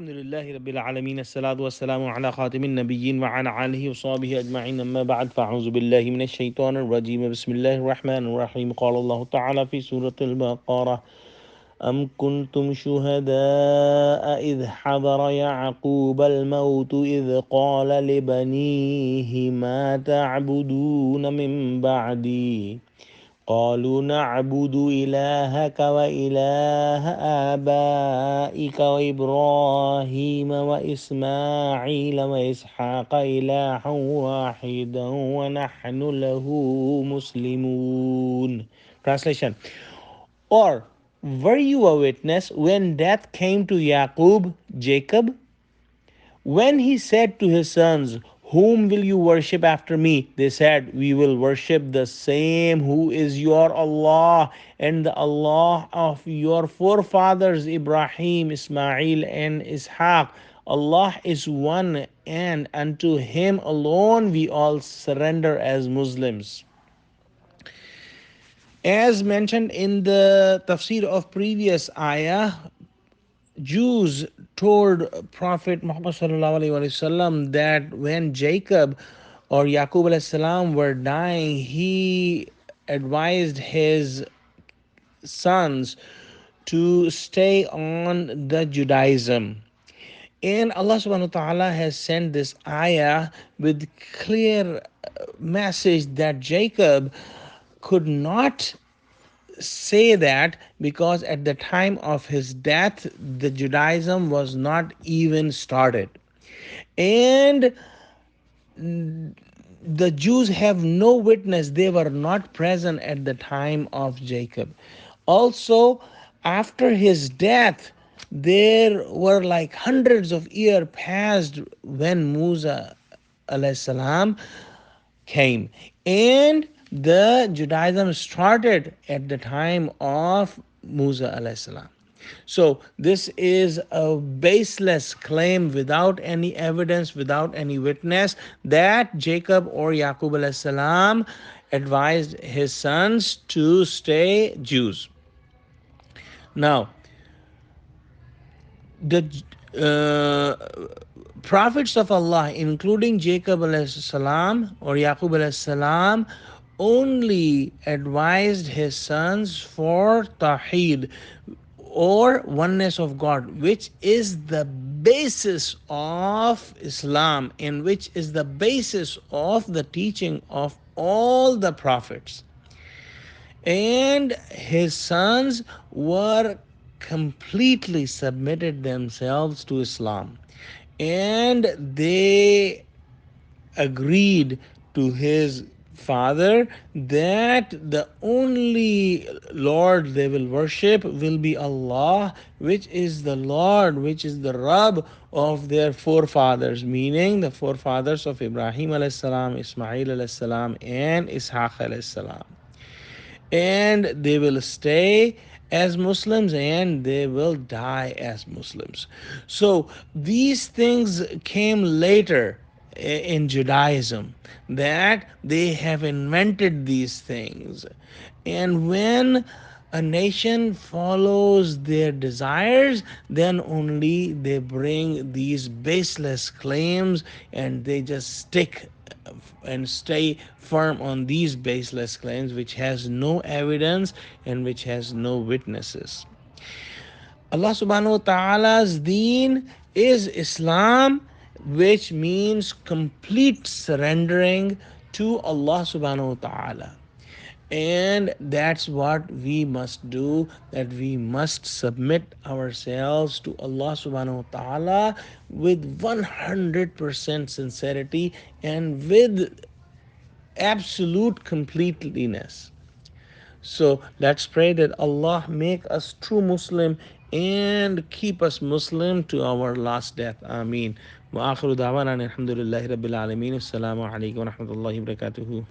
Alhamdulillahi Rabbil Alameen. As-salatu was-salamu ala khatimin nabiyyin wa ala alihi wa sahbihi ajma'in. Amma ba'd. Fa'auzu billahi minash shaitanir rajim. Bismillahir rahmanir rahim. Qala Allah ta'ala fi Surah Al-Baqara. أم كنتم شهداء إذ حضر يعقوب الموت إذ قال لبنيه ما تعبدون من بعدي قالوا نعبد إلهك وإله آبائك وإبراهيم وإسماعيل وإسحاق إلها واحدا ونحن له مسلمون. Translation. Or were you a witness when death came to Jacob, when he said to his sons, "Whom will you worship after me?" They said, "We will worship the same who is your Allah and the Allah of your forefathers Ibrahim, Ismail, and Ishaq. Allah is one, and unto Him alone we all surrender as Muslims." As mentioned in the tafsir of previous ayah, Jews told Prophet Muhammad sallallahu alaihi wasallam that when Jacob or Yaqub alayhi salam were dying, he advised his sons to stay on the Judaism. And Allah subhanahu wa ta'ala has sent this ayah with clear message that Jacob could not say that because at the time of his death, the Judaism was not even started. And the Jews have no witness, they were not present at the time of Jacob. Also, after his death, there were like hundreds of years passed when Musa alayhi salam came, and the Judaism started at the time of Musa alayhi salam. So this is a baseless claim without any evidence, without any witness, that Jacob or Yaqub alayhi salam advised his sons to stay Jews. Now, the prophets of Allah, including Jacob alayhi salam or Yaqub alayhi salam, only advised his sons for Tawheed or oneness of God, which is the basis of Islam and which is the basis of the teaching of all the prophets. And his sons were completely submitted themselves to Islam, and they agreed to his father that the only Lord they will worship will be Allah, which is the Lord, which is the Rabb of their forefathers, meaning the forefathers of Ibrahim alayhi salam, Ismail alayhi salam, and Ishaq alayhi salam. And they will stay as Muslims and they will die as Muslims. So these things came later in Judaism, that they have invented these things. And when a nation follows their desires, then only they bring these baseless claims and they just stick and stay firm on these baseless claims which has no evidence and which has no witnesses. Allah subhanahu wa ta'ala's deen is Islam, which means complete surrendering to Allah subhanahu wa ta'ala. And that's what we must do, that we must submit ourselves to Allah subhanahu wa ta'ala with 100% sincerity and with absolute completeness. So let's pray that Allah make us true Muslim and keep us Muslim to our last death. Ameen. Wa akhiru da'wana alhamdulillahi rabbil alameen. Assalamu alaikum wa rahmatullahi wa barakatuhu.